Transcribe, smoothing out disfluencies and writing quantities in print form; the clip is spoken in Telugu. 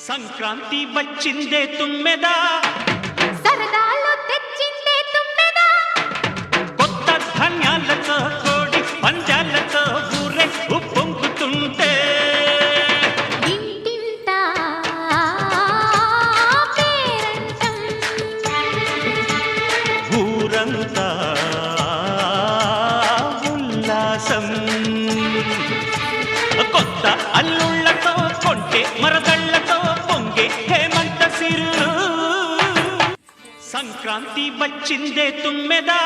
సంక్రాంతి వచ్చిందే తుమ్మెదా, సరదాలు తెచ్చిందే తుమ్మెదా, కొత్త ధాన్యాలతో కోడి పంజాలతో ఊరే ఉప్పొంగుతుంటే ఇంటింటా పేరంటం, ఊరంతా ఉల్లాసం. కొత్త అల్లుళ్ళతో కొంటే మరదళ్ళతో పొంగే హేమంత సిరులు. సంక్రాంతి వచ్చిందే తుమ్మెదా.